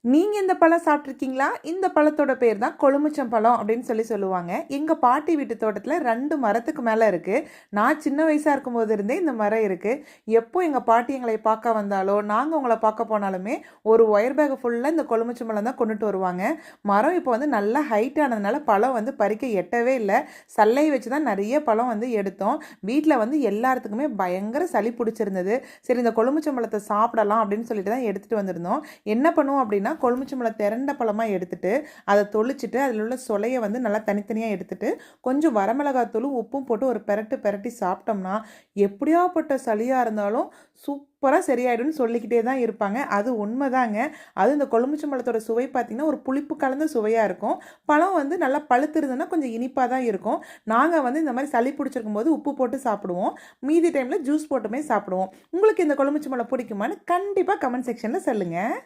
நீங்க இந்த பழம் சாப்பிட்ருக்கீங்களா? இந்த பழத்தோட பேர் தான் கொழுமிச்சம்பழம் அப்படின்னு சொல்லுவாங்க. எங்க பாட்டி வீட்டு தோட்டத்துல 2 மரத்துக்கு மேல இருக்கு. நான் சின்ன வயசா இருக்கும்போது இருந்தே இந்த மரம் இருக்கு. எப்போ எங்க பாட்டி எங்களை பார்க்க வந்தாலோ, நாங்க அவங்கள பார்க்க போனாலுமே ஒரு ஒயர் பேக் ஃபுல்லா இந்த கொழுமிச்சம்பழம் தான் கொண்டுட்டு வருவாங்க. மரம் இப்போ வந்து நல்லா ஹைட் ஆனதுனால பழம் வந்து பறிக்க எட்டவே இல்ல. சல்லை வச்சு தான் நெறைய பழம் வந்து எடுத்தோம். வீட்ல வந்து எல்லாத்துக்குமே பயங்கர சளி பிடிச்சிருந்தது. சரி இந்த கொழுமிச்சம்பழத்த சாப்பிடலாம் அப்படின்னு சொல்லிட்டு தான் எடுத்துட்டு வந்திருந்தோம். என்ன பண்ணுவோம் அப்படின்னா கொழுமிச்சம்பழம் திரண்ட பழமாக எடுத்துட்டு அதை தொளிச்சிட்டு அதில் உள்ள சொலையை வந்து நல்லா தனித்தனியாக எடுத்துட்டு கொஞ்சம் வரமிளகாத்தூளும் உப்பும் போட்டு ஒரு பெரட்டி சாப்பிட்டோம்னா எப்படியாப்பட்ட சளியாக இருந்தாலும் சூப்பராக சரியாயிடும்னு சொல்லிக்கிட்டே தான் இருப்பாங்க. அது உண்மைதாங்க. அது இந்த கொழுமிச்சம்பழத்தோட சுவை பார்த்தீங்கன்னா ஒரு புளிப்பு கலந்த சுவையாக இருக்கும். பழம் வந்து நல்லா பழுத்துருதுன்னா கொஞ்சம் இனிப்பாக தான் இருக்கும். நாங்கள் வந்து இந்த மாதிரி சளி பிடிச்சிருக்கும் போது உப்பு போட்டு சாப்பிடுவோம். மீதி டைமில் ஜூஸ் போட்டுமே சாப்பிடுவோம். உங்களுக்கு இந்த கொழுமிச்சம்பழம் பிடிக்குமான்னு கண்டிப்பாக கமெண்ட் செக்ஷனில் சொல்லுங்கள்.